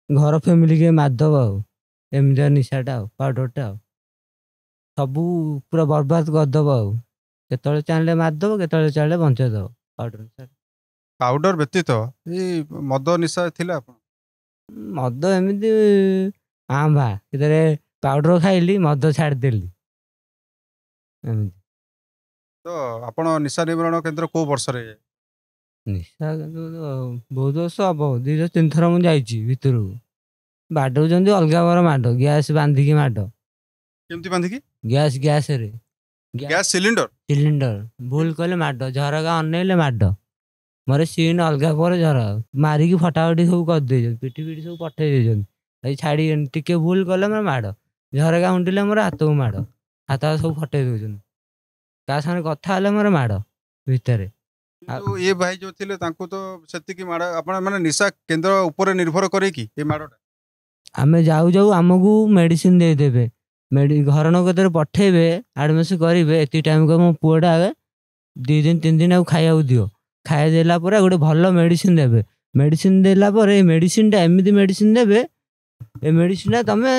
ଘର ଫ୍ୟାମିଲି କିଏ ମାରିଦବ ଆଉ ଏମିତିଆ ନିଶାଟା ଆଉ ପାଉଡରଟା ଆଉ ସବୁ ପୁରା ବର୍ବାଦ କରିଦବ ଆଉ କେତେବେଳେ ଚାହିଁଲେ ମାରିଦବ କେତେବେଳେ ଚାହିଁଲେ ବଞ୍ଚେଇଦବ ପାଉଡର ନିଶା
ପାଉଡର ବ୍ୟତୀତ ଏଇ ମଦ ନିଶା ଥିଲା ଆପଣ
ମଦ ଏମିତି କେତେବେଳେ ପାଉଡର ଖାଇଲି ମଦ ଛାଡ଼ିଦେଲି ଏମିତି
ତ ଆପଣ ନିଶା ନିବାରଣ କେନ୍ଦ୍ର କୋଉ ବର୍ଷରେ
ନିଶା ବହୁତ ବର୍ଷ ହବ 2-3 ଥର ମୁଁ ଯାଇଛି ଭିତରକୁ ବାଡ଼ଉଛନ୍ତି ଅଲଗା ବର ମାଡ଼ ଗ୍ୟାସ୍ ବାନ୍ଧିକି ମାଡ଼
କେମିତି ବାନ୍ଧିକି
ଗ୍ୟାସ୍ରେ
ଗ୍ୟାସ୍
ସିଲିଣ୍ଡର ଭୁଲ କଲେ ମାଡ଼ ଝରକା ଅନେଇଲେ ମାଡ଼ ମୋର ସିନ୍ ଅଲଗା ପରେ ଝର ମାରିକି ଫଟାଫଟି ସବୁ କରିଦେଇଛନ୍ତି ପିଠି ସବୁ ପଠେଇ ଦେଇଛନ୍ତି ଏଇ ଛାଡ଼ି ଟିକେ ଭୁଲ କଲେ ମୋର ମାଡ଼ ଝରକା ଉଣ୍ଡିଲେ ମୋର ହାତକୁ ମାଡ଼ ହାତ ସବୁ ଫଟେଇ ଦେଉଛନ୍ତି କାହା ସାଙ୍ଗରେ କଥା ହେଲେ ମୋର ମାଡ଼ ଭିତରେ
ଏ ଭାଇ ଯୋଉ ଥିଲେ ତାଙ୍କୁ ତ ସେତିକି ମାଡ଼ ଆପଣ ମାନେ ନିଶା କେନ୍ଦ୍ର ଉପରେ ନିର୍ଭର କରେ କି ଏ ମାଡ଼ଟା
ଆମେ ଯାଉ ଆମକୁ ମେଡ଼ିସିନ ଦେଇଦେବେ ଘର କେତେବେଳେ ପଠେଇବେ ଆଡ଼ମିସନ୍ କରିବେ ଏତିକି ଟାଇମ୍ ମୋ ପୁଅଟା 2 ଦିନ 3 ଦିନ ଆଉ ଖାଇବାକୁ ଦିଅ ଖାଇ ଦେଲା ପରେ ଗୋଟେ ଭଲ ମେଡ଼ିସିନ ଦେବେ ମେଡ଼ିସିନ ଦେଲା ପରେ ଏ ମେଡ଼ିସିନଟା ଏମିତି ମେଡ଼ିସିନ ଦେବେ ଏ ମେଡ଼ିସିନଟା ତମେ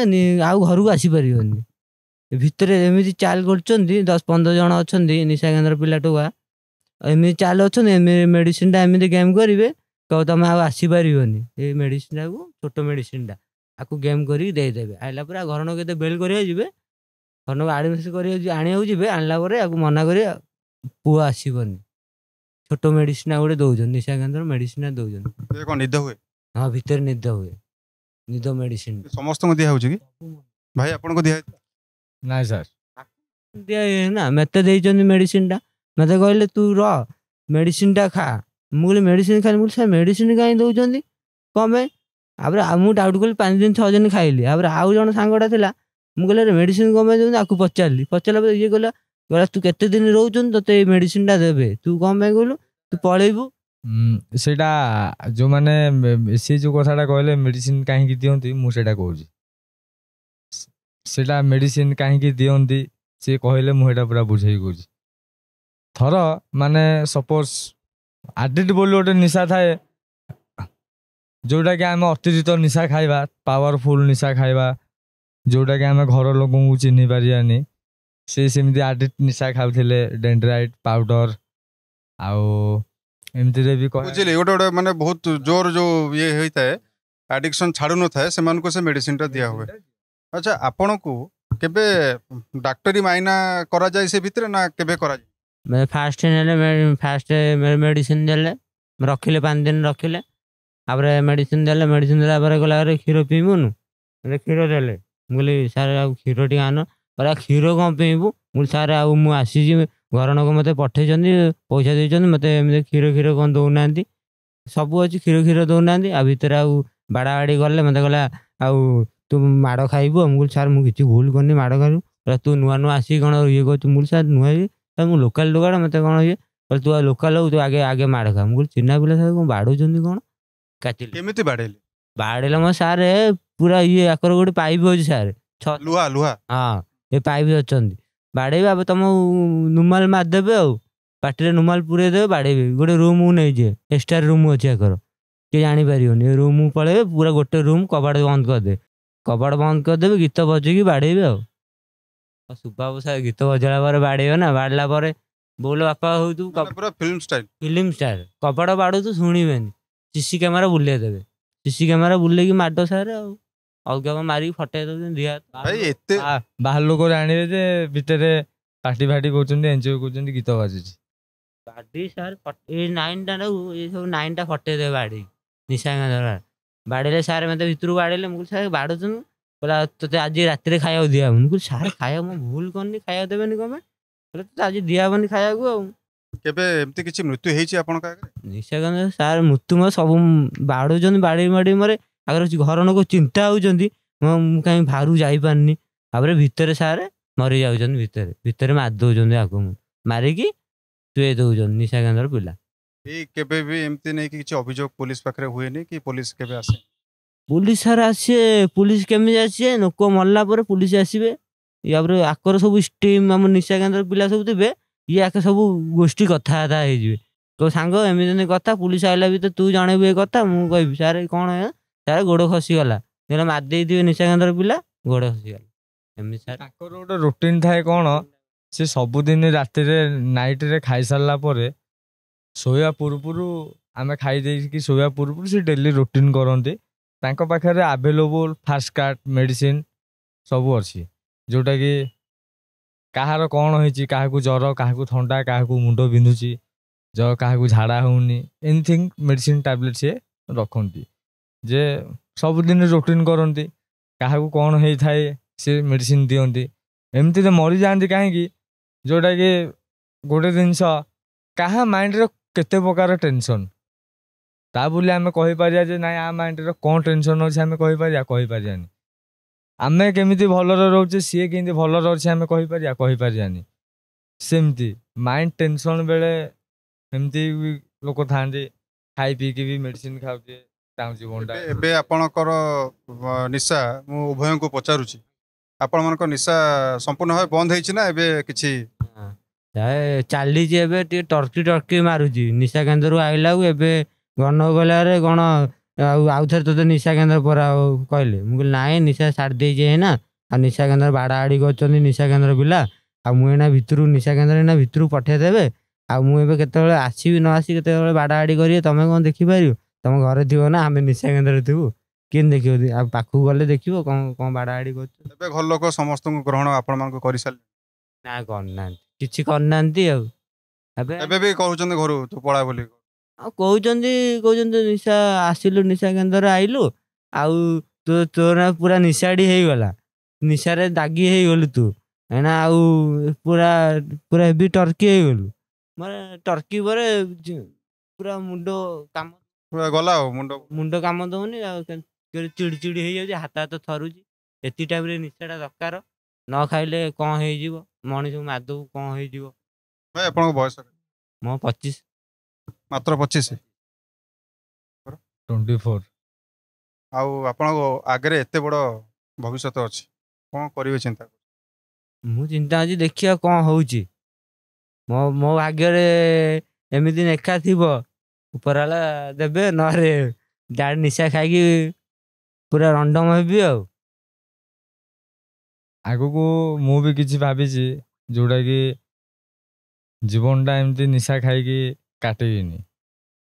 ଆଉ ଘରକୁ ଆସିପାରିବନି ଭିତରେ ଏମିତି ଚାଲ କରୁଛନ୍ତି 10-15 ଜଣ ଅଛନ୍ତି ନିଶା କେନ୍ଦ୍ର ପିଲା ଟୁଆ ଏମିତି ଚାଲ ଅଛନ୍ତି ମେଡିସିନଟା ଏମିତି ଗେମ୍ କରିବେ କହ ତମେ ଆଉ ଆସିପାରିବନି ଏଇ ମେଡିସିନଟାକୁ ଛୋଟ ମେଡିସିନଟା ଆକୁ ଗେମ୍ କରିକି ଦେଇଦେବେ ଆଇଲା ପରେ ଘରଣକୁ କେତେ ବେଲ କରିବାକୁ ଯିବେ ଘରଣକୁ ଆଡମିସନ କରିବାକୁ ଆଣିବାକୁ ଯିବେ ଆଣିଲା ପରେ ଆକୁ ମନା କରିବେ ପୁଅ ଆସିବନି ଛୋଟ ମେଡିସିନ ଗୋଟେ ଦଉଛନ୍ତି ନିଶା କେନ୍ଦ୍ର ମେଡିସିନ ଦଉଛନ୍ତି
କଣ ନିଦ ହୁଏ?
ହଁ ଭିତରେ ନିଦ ହୁଏ ନିଦ ମେଡିସିନ
ସମସ୍ତଙ୍କୁ ଦିଆ ହଉଛି କି ଭାଇ ଆପଣଙ୍କୁ ଦିଆ
ନାଇଁ ସାର୍
ଦିଆ ନା ମତେ ଦେଇଛନ୍ତି ମେଡିସିନଟା ମତେ କହିଲେ ତୁ ର ମେଡିସିନଟା ଖା ମୁଁ କହିଲି ମେଡିସିନ ଖାଇଲି ମୁଁ ସାର୍ ମେଡିସିନ କାହିଁ ଦଉଛନ୍ତି କ'ଣ ପାଇଁ ତାପରେ ମୁଁ ଡାଉଟ୍ କଲି 5 ଦିନ 6 ଦିନ ଖାଇଲି ତାପରେ ଆଉ ଜଣେ ସାଙ୍ଗଟା ଥିଲା ମୁଁ କହିଲି ମେଡିସିନ କ'ଣ ପାଇଁ ଦେଉଛନ୍ତି ଆକୁ ପଚାରିଲା ପରେ ଇଏ କହିଲା ତୁ କେତେ ଦିନ ରହୁଛନ୍ତି ତୋତେ ଏଇ ମେଡିସିନଟା ଦେବେ ତୁ କ'ଣ ପାଇଁ କହିଲୁ ତୁ ପଳେଇବୁ
ସେଇଟା ଯୋଉମାନେ ସେ ଯୋଉ କଥାଟା କହିଲେ ମେଡିସିନ କାହିଁକି ଦିଅନ୍ତି ମୁଁ ସେଇଟା କହୁଛି ସେଇଟା ମେଡିସିନ କାହିଁକି ଦିଅନ୍ତି ସିଏ କହିଲେ ମୁଁ ସେଇଟା ପୁରା ବୁଝେଇକି କହୁଛି ଥର ମାନେ ସପୋଜ ଆଡିକ୍ଟ ବୋଲି ଗୋଟେ ନିଶା ଥାଏ ଯୋଉଟାକି ଆମେ ଅତିରିକ୍ତ ନିଶା ଖାଇବା ପାୱାରଫୁଲ ନିଶା ଖାଇବା ଯୋଉଟାକି ଆମେ ଘର ଲୋକଙ୍କୁ ଚିହ୍ନି ପାରିବାନି ସେ ସେମିତି ଆଡିକ୍ଟ ନିଶା ଖାଉଥିଲେ ଡେଣ୍ଡ୍ରାଇଟ୍ ପାଉଡର ଆଉ ଏମିତିରେ ବି
ବୁଝିଲି ଗୋଟେ ଗୋଟେ ମାନେ ବହୁତ ଜୋର ଯୋଉ ଇଏ ହେଇଥାଏ ଆଡିକ୍ସନ ଛାଡୁ ନଥାଏ ସେମାନଙ୍କୁ ସେ ମେଡିସିନଟା ଦିଆ ହୁଏ। ଆଚ୍ଛା ଆପଣଙ୍କୁ କେବେ ଡାକ୍ତରୀ ମାଇନା କରାଯାଏ ସେ ଭିତରେ ନା କେବେ କରାଯାଏ?
ଫାଷ୍ଟ ମେଡିସିନ ଦେଲେ ରଖିଲେ 5 ଦିନ ରଖିଲେ ତାପରେ ମେଡିସିନ ଦେଲା ପରେ ଗଲା କ୍ଷୀର ପିଇବୁନୁ କ୍ଷୀର ଦେଲେ ମୁଁ କହିଲି ସାର୍ ଆଉ କ୍ଷୀର ଟିକେ ଆଣ କହିଲା କ୍ଷୀର କ'ଣ ପିଇବୁ ମୁଁ କହିଲି ସାର୍ ଆଉ ମୁଁ ଆସିଛି ଘରଣକୁ ମୋତେ ପଠେଇଛନ୍ତି ପଇସା ଦେଇଛନ୍ତି ମୋତେ ଏମିତି କ୍ଷୀର କ'ଣ ଦଉନାହାନ୍ତି ସବୁ ଅଛି କ୍ଷୀର ଦଉନାହାନ୍ତି ଆଉ ଭିତରେ ଆଉ ବାଡ଼ାବାଡ଼ି ଗଲେ ମୋତେ କହିଲା ଆଉ ତୁ ମାଡ଼ ଖାଇବୁ ମୁଁ କହିଲି ସାର୍ ମୁଁ କିଛି ଭୁଲ କରିନି ମାଡ଼ ଖାଇବୁ କହିଲା ତୁ ନୂଆ ଆସିକି କ'ଣ ଇଏ କରୁଛୁ ମୁଁ କହିଲି ସାର୍ ନୂଆ ସାର୍ ମୁଁ ଲୋକାଲ ଦୋକାନ ମୋତେ କ'ଣ ଇଏ କହିଲେ ତୁ ଲୋକାଲ ହଉ ତୁ ଆଗେ ମାଡ଼ ଖା ମୁଁ କହିଲି ଚିହ୍ନା ପିଲା ସାର୍ କ'ଣ ବାଡ଼ଉଛନ୍ତି କ'ଣ କାଟିଲେ
କେମିତି
ବାଡ଼େଇଲେ ମୋ ସାର୍ ପୁରା ଇଏ ଆକର ଗୋଟେ ପାଇପ୍ ଅଛି ସାର୍
ଲୁହା
ହଁ ଏ ପାଇପ୍ ଅଛନ୍ତି ବାଡ଼େଇବେ ଆଉ ତମ ରୁମାଲ ମାରିଦେବେ ଆଉ ପାଟିରେ ରୁମାଲ ପୁରେଇ ଦେବେ ବାଡ଼େଇବେ ଗୋଟେ ରୁମ୍କୁ ନେଇଯିବେ ଏକ୍ସଟ୍ରା ରୁମ୍ ଅଛି ଆକର କିଏ ଜାଣିପାରିବନି ଏ ରୁମ୍କୁ ପଳେଇବେ ପୁରା ଗୋଟେ ରୁମ୍ କବାଟ ବନ୍ଦ କରିଦେବେ ଗୀତ ବଜେଇକି ବାଡ଼େଇବେ ଆଉ ସୁବାବୁ ସାର୍ ଗୀତ ବଜେଇଲା ପରେ ବାଡ଼େଇବେ ନା ବାଡ଼ିଲା ପରେ ବୋଉଲ ବାପା ହଉତୁ
ଫିଲ୍ମ
ଷ୍ଟାଇଲ କବାଟ ବାଡ଼ଉ ଶୁଣିବେନି ସିସି କ୍ୟାମେରା ବୁଲେଇ ଦେବେ ସିସି କ୍ୟାମେରା ବୁଲେଇକି ମାଡ଼ ସାର୍ ଆଉ ଅଲଗା ମାରିକି ଫଟେଇ ଦଉଛନ୍ତି
ବାହାର ଲୋକ ଆଣିବେ ଯେ ଭିତରେ ପାର୍ଟି ଫାର୍ଟି କରୁଛନ୍ତି ଏନ୍ଜୟ କରୁଛନ୍ତି ଗୀତ ବାଜୁଛି
ବାଡ଼ି ସାର୍ ଏଇ 9ଟା ଏଇ ସବୁ 9ଟା ଫଟେଇ ଦେବେ ବାଡ଼ି ନିଶା ବାଡ଼େଇଲେ ସାର୍ ମୋତେ ଭିତରକୁ ବାଡ଼େଇଲେ ମୁଁ କହିଲି ସାର୍ ବାଡ଼ୁଛନ୍ତି କହିଲା ତୋତେ ଆଜି ରାତିରେ ଖାଇବାକୁ ଦିଆହବନି ମୁଁ କହିଲି ସାର୍ ଖାଇବାକୁ ମୁଁ ଭୁଲ କରିନି ଖାଇବାକୁ ଦେବେନି କ'ଣ ପାଇଁ କହିଲେ ତୋତେ ଆଜି ଦିଆହବନି ଖାଇବାକୁ ଆଉ
କେବେ ଏମିତି କିଛି ମୃତ୍ୟୁ ହେଇଛି ଆପଣଙ୍କ ଆଗରେ?
ନିଶା ସାର୍ ମୃତ୍ୟୁ ସବୁ ବାଡ଼ଉଛନ୍ତି ବାଡ଼େଇ ମରେ ଆଗରେ ଘର ଲୋକ ଚିନ୍ତା ହଉଛନ୍ତି ମୁଁ କାହିଁ ବାହାରକୁ ଯାଇପାରୁନି ତାପରେ ଭିତରେ ସାର୍ ମରି ଯାଉଛନ୍ତି ଭିତରେ ମାରି ଦଉଛନ୍ତି ଆକୁ ମାରିକି ଶୁଏଇ ଦଉଛନ୍ତି ନିଶା କେନ୍ଦ୍ର ପିଲା
କେବେ ବି ଏମିତି ନେଇକି କିଛି ଅଭିଯୋଗ ପୋଲିସ ପାଖରେ ହୁଏନି କି ପୋଲିସ କେବେ ଆସେ?
ପୁଲିସ ସାର୍ ଆସିବେ ପୁଲିସ କେମିତି ଆସିବେ ଲୋକ ମରିଲା ପରେ ପୁଲିସ ଆସିବେ ୟାପରେ ଆକର ସବୁ ଷ୍ଟିମ୍ ଆମ ନିଶା କେନ୍ଦ୍ର ପିଲା ସବୁ ଥିବେ ଇଏ ଆକେ ସବୁ ଗୋଷ୍ଠୀ କଥାବାର୍ତ୍ତା ହେଇଯିବେ ତୋ ସାଙ୍ଗ ଏମିତି କଥା ପୁଲିସ ଆଇଲା ଭିତରେ ତୁ ଜଣେଇବୁ ଏ କଥା ମୁଁ କହିବି ସାର୍ କ'ଣ ସାର୍ ଗୋଡ଼ ଖସିଗଲା ମାରି ଦେଇଥିବେ ନିଶା କେନ୍ଦ୍ର ପିଲା ଗୋଡ଼ ଖସିଗଲା ଏମିତି ସାର୍
ତାଙ୍କର ଗୋଟେ ରୁଟିନ୍ ଥାଏ କ'ଣ ସେ ସବୁଦିନ ରାତିରେ ନାଇଟ୍ରେ ଖାଇସାରିଲା ପରେ ଶୋଇବା ପୂର୍ବରୁ ଆମେ ଖାଇ ଦେଇକି ଶୋଇବା ପୂର୍ବରୁ ସେ ଡେଲି ରୁଟିନ୍ କରନ୍ତି ତାଙ୍କ ପାଖରେ ଆଭେଲେବୁଲ୍ ଫାଷ୍ଟ କାର୍ଡ଼ ମେଡ଼ିସିନ ସବୁ ଅଛି ଯେଉଁଟାକି କାହାର କ'ଣ ହେଇଛି କାହାକୁ ଜ୍ୱର କାହାକୁ ଥଣ୍ଡା କାହାକୁ ମୁଣ୍ଡ ବିନ୍ଧୁଛି କାହାକୁ ଝାଡ଼ା ହେଉନି ଏନିଥିଙ୍ଗ ମେଡ଼ିସିନ ଟ୍ୟାବଲେଟ୍ ସିଏ ରଖନ୍ତି ଯେ ସବୁଦିନ ରୁଟିନ୍ କରନ୍ତି କାହାକୁ କ'ଣ ହେଇଥାଏ ସେ ମେଡ଼ିସିନ ଦିଅନ୍ତି ଏମିତିରେ ମରିଯାଆନ୍ତି କାହିଁକି ଯେଉଁଟାକି ଗୋଟେ ଜିନିଷ କାହା ମାଇଣ୍ଡରେ କେତେ ପ୍ରକାର ଟେନସନ୍ ତା ବୋଲି ଆମେ କହିପାରିବା ଯେ ନାଇଁ ଆ ମାଇଣ୍ଡରେ କ'ଣ ଟେନସନ୍ ଅଛି ଆମେ କହିପାରିବାନି ଆମେ କେମିତି ଭଲରେ ରହୁଛେ ସିଏ କେମିତି ଭଲରେ ଅଛି ଆମେ କହିପାରିବାନି ସେମିତି ମାଇଣ୍ଡ ଟେନସନ୍ ବେଳେ ଏମିତି ବି ଲୋକ ଥାଆନ୍ତି ଖାଇ ପିଇକି ବି ମେଡ଼ିସିନ ଖାଉଛେ
ଏବେ ଆପଣଙ୍କର ନିଶା ମୁଁ ଉଭୟଙ୍କୁ ପଚାରୁଛି ଆପଣମାନଙ୍କ ନିଶା ସମ୍ପୂର୍ଣ୍ଣ ଭାବେ ବନ୍ଦ ହେଇଛି ନା ଏବେ କିଛି
ଚାଲିଛି ଏବେ ଟିକେ ଟର୍କି ମାରୁଛି ନିଶା କେନ୍ଦ୍ରରୁ ଆଇଲାକୁ ଏବେ ଘନ ଗଲାରେ କ'ଣ ଆଉଥରେ ତୋତେ ନିଶା କେନ୍ଦ୍ର ପରା କହିଲେ ମୁଁ କହିଲି ନାଇଁ ନିଶା ଛାଡ଼ି ଦେଇଛି ନା ଆଉ ନିଶା କେନ୍ଦ୍ର ବାଡ଼ାବାଡ଼ି କରୁଛନ୍ତି ନିଶା କେନ୍ଦ୍ର ପିଲା। ଆଉ ମୁଁ ଏଇନା ଭିତରୁ ନିଶା କେନ୍ଦ୍ର ଏଇନା ଭିତରୁ ପଠେଇଦେବେ। ଆଉ ମୁଁ ଏବେ କେତେବେଳେ ଆସିବି ନ ଆସିବି କେତେବେଳେ ବାଡ଼ାବାଡ଼ି କରିବେ ତମେ କ'ଣ ଦେଖିପାରିବ? ତମ ଘରେ ଥିବ ନା, ଆମେ ନିଶା କେନ୍ଦ୍ରରେ ଥିବୁ, କେମିତି ଦେଖିବ? ଆଉ ପାଖକୁ ଗଲେ ଦେଖିବ କ'ଣ କ'ଣ ବାଡ଼ାବାଡ଼ି କରୁଛୁ।
ଏବେ ଘର ଲୋକ ସମସ୍ତଙ୍କୁ ଗ୍ରହଣ ଆପଣମାନଙ୍କୁ କରିସାରିଲେ?
ନା କରିନାହାନ୍ତି, କିଛି କରିନାହାନ୍ତି। ଆଉ
ଏବେ ବି କହୁଛନ୍ତି ଘରୁ ତୁ ପଳା ବୋଲି?
ଆଉ କହୁଛନ୍ତି କହୁଛନ୍ତି ନିଶା ଆସିଲୁ ନିଶା କେନ୍ଦ୍ରରେ ଆଇଲୁ, ଆଉ ତୋର ପୁରା ନିଶାଡି ହେଇଗଲା, ନିଶାରେ ଦାଗି ହେଇଗଲୁ ତୁ ଏଇନା, ଆଉ ପୁରା ପୁରା ହେଭି ଟର୍କି ହେଇଗଲୁ। ମାନେ ଟର୍କି ପରେ ପୁରା ମୁଣ୍ଡ କାମ
ପୁରା ଗଲା ଆଉ
ମୁଣ୍ଡ କାମ ଦଉନି, ଆଉ ଚିଡ଼ି ଚିଡ଼ି ହେଇଯାଉଛି, ହାତ ହାତ ଥରୁଛି। ଏତିକି ଟାଇମରେ ନିଶାଟା ଦରକାର, ନ ଖାଇଲେ କ'ଣ ହେଇଯିବ, ମଣିଷକୁ ମାଦକୁ କ'ଣ ହେଇଯିବ।
ଭାଇ ଆପଣଙ୍କ ବୟସ?
ମୋ 25।
ମାତ୍ର 25?
24।
ଆଉ ଆପଣଙ୍କ ଆଗରେ ଏତେ ବଡ଼ ଭବିଷ୍ୟତ ଅଛି, କ'ଣ କରିବେ ଚିନ୍ତା?
ମୁଁ ଚିନ୍ତା ଅଛି, ଦେଖିବା କ'ଣ ହଉଛି। ମୋ ଭାଗ୍ୟରେ ଏମିତି ଲେଖା ଥିବ, ଉପରବାଲା ଦେବେ, ନହେଲେ ଡାଇରେକ୍ଟ ନିଶା ଖାଇକି ପୁରା ରଣ୍ଡମ ହେବି। ଆଉ
ଆଗକୁ ମୁଁ ବି କିଛି ଭାବିଛି, ଯୋଉଟାକି ଜୀବନଟା ଏମିତି ନିଶା ଖାଇକି କାଟିବିନି।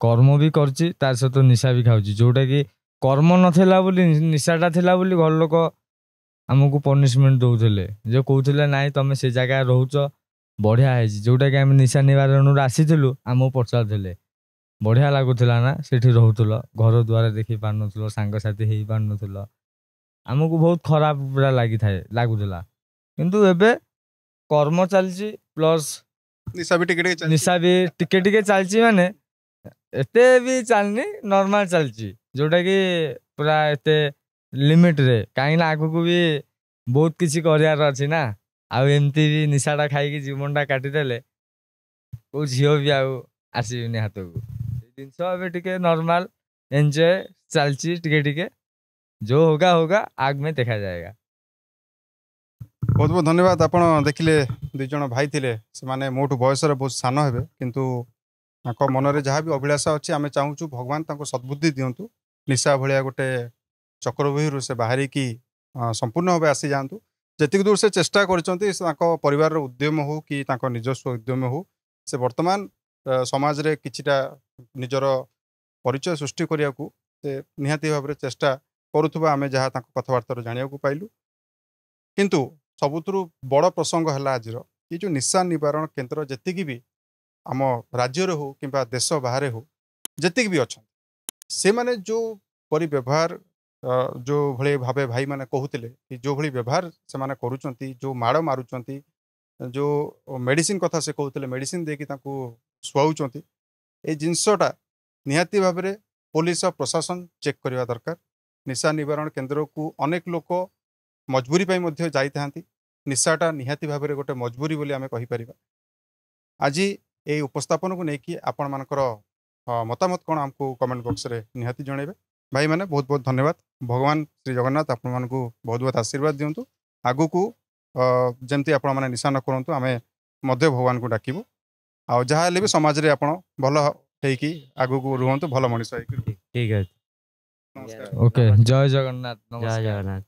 କର୍ମ ବି କରୁଛି, ତା ସହିତ ନିଶା ବି ଖାଉଛି। ଯୋଉଟାକି କର୍ମ ନଥିଲା ବୋଲି, ନିଶାଟା ଥିଲା ବୋଲି ଘର ଲୋକ ଆମକୁ ପନିଶମେଣ୍ଟ ଦଉଥିଲେ, ଯେ କହୁଥିଲେ ନାଇଁ ତମେ ସେ ଜାଗାରେ ରହୁଛ ବଢ଼ିଆ ହେଇଛି। ଯୋଉଟାକି ଆମେ ନିଶା ନିବାରଣରୁ ଆସିଥିଲୁ, ଆମକୁ ପଚାରୁଥିଲେ ବଢ଼ିଆ ଲାଗୁଥିଲା ନା ସେଠି ରହୁଥିଲ, ଘର ଦ୍ୱାର ଦେଖି ପାରୁନଥିଲ, ସାଙ୍ଗସାଥି ହେଇ ପାରୁନଥିଲ। ଆମକୁ ବହୁତ ଖରାପ ପୁରା ଲାଗୁଥିଲା। କିନ୍ତୁ ଏବେ କର୍ମ ଚାଲିଛି, ପ୍ଲସ୍
ନିଶା ବି ଟିକେ
ଟିକେ ଚାଲିଛି। ମାନେ ଏତେ ବି ଚାଲିନି, ନର୍ମାଲ ଚାଲିଛି, ଯୋଉଟାକି ପୁରା ଏତେ ଲିମିଟରେ। କାହିଁକିନା ଆଗକୁ ବି ବହୁତ କିଛି କରିବାର ଅଛି ନା। ଆଉ ଏମିତି ବି ନିଶାଟା ଖାଇକି ଜୀବନଟା କାଟିଦେଲେ କୋଉ ଝିଅ ବି ଆଉ ଆସିବେନି ହାତକୁ। ସେଇ ଜିନିଷ ଏବେ ଟିକେ ନର୍ମାଲ ଏନ୍ଜୟ ଚାଲିଛି, ଟିକେ ଟିକେ जो होगा आग में देखा जाएगा।
बहुत बहुत धन्यवाद। ଆପଣ ଦେଖିଲେ ଦୁଇ ଜଣ ଭାଇ ଥିଲେ, ସେମାନେ ମୋଠୁ ବୟସରେ ବହୁତ ସାନ ହେବେ, କିନ୍ତୁ ତାଙ୍କ ମନରେ ଯାହା ବି ଅଭିଳାଷା ଅଛି ଆମେ ଚାହୁଁଛୁ ଭଗବାନ ତାଙ୍କୁ ସଦ୍ବୁଦ୍ଧି ଦିଅନ୍ତୁ, ନିଶା ଭଳିଆ ଗୋଟେ ଚକ୍ରବ୍ୟୁହରୁ ସେ ବାହାରିକି ସମ୍ପୂର୍ଣ୍ଣ ଭାବେ ଆସିଯାଆନ୍ତୁ। ଯେତିକି ଦୂର ସେ ଚେଷ୍ଟା କରିଛନ୍ତି, ତାଙ୍କ ପରିବାରର ଉଦ୍ୟମ ହଉ କି ତାଙ୍କ ନିଜସ୍ୱ ଉଦ୍ୟମ ହଉ, ସେ ବର୍ତ୍ତମାନ ସମାଜରେ କିଛିଟା ନିଜର ପରିଚୟ ସୃଷ୍ଟି କରିବାକୁ ସେ ନିହାତି ଭାବରେ ଚେଷ୍ଟା କରୁଥିବା ଆମେ ଯାହା ତାଙ୍କ କଥାବାର୍ତ୍ତାରୁ ଜାଣିବାକୁ ପାଇଲୁ। କିନ୍ତୁ ସବୁଥିରୁ ବଡ଼ ପ୍ରସଙ୍ଗ ହେଲା ଆଜିର ଏ ଯେଉଁ ନିଶା ନିବାରଣ କେନ୍ଦ୍ର ଯେତିକି ବି ଆମ ରାଜ୍ୟରେ ହଉ କିମ୍ବା ଦେଶ ବାହାରେ ହଉ ଯେତିକି ବି ଅଛନ୍ତି, ସେମାନେ ଯେଉଁ ପରି ବ୍ୟବହାର ଯେଉଁ ଭଳି ଭାବେ ଭାଇମାନେ କହୁଥିଲେ କି ଯେଉଁ ଭଳି ବ୍ୟବହାର ସେମାନେ କରୁଛନ୍ତି, ଯେଉଁ ମାଡ଼ ମାରୁଛନ୍ତି, ଯେଉଁ ମେଡ଼ିସିନ କଥା ସେ କହୁଥିଲେ, ମେଡ଼ିସିନ ଦେଇକି ତାଙ୍କୁ ଶୁଆଉଛନ୍ତି, এই ଜିନିଷଟା ନିହାତି ଭାବରେ ପୋଲିସ ଆଉ ପ୍ରଶାସନ ଚେକ୍ କରିବା ଦରକାର। ନିଶା ନିବାରଣ କେନ୍ଦ୍ରକୁ ଅନେକ ଲୋକ ମଜବୁରି ପାଇଁ ମଧ୍ୟ ଯାଇଥାନ୍ତି। ନିଶାଟା ନିହାତି ଭାବରେ ଗୋଟେ ମଜବୁରି ବୋଲି ଆମେ କହିପାରିବା। ଆଜି এই ଉପସ୍ଥାପନକୁ ନେଇକି ଆପଣମାନଙ୍କର ମତାମତ କ'ଣ ଆମକୁ କମେଣ୍ଟ ବକ୍ସରେ ନିହାତି ଜଣାଇବେ। ଭାଇମାନେ ବହୁତ ବହୁତ ଧନ୍ୟବାଦ। ଭଗବାନ ଶ୍ରୀ ଜଗନ୍ନାଥ ଆପଣମାନଙ୍କୁ ବହୁତ ବହୁତ ଆଶୀର୍ବାଦ ଦିଅନ୍ତୁ। ଆଗକୁ ଯେମିତି ଆପଣମାନେ ନିଶା ନ କରନ୍ତୁ, ଆମେ ମଧ୍ୟ ଭଗବାନଙ୍କୁ ଡାକିବୁ। ଆଉ ଯାହା ହେଲେ ବି ସମାଜରେ ଆପଣ ଭଲ ହେଇକି ଆଗକୁ ରୁହନ୍ତୁ, ଭଲ ମଣିଷ ହେଇକି।
ଠିକ ଅଛି।
ନମସ୍କାର।
ओके, जय जगन्नाथ,
ଜୟ
नमस्कार।
ଜଗନ୍ନାଥ।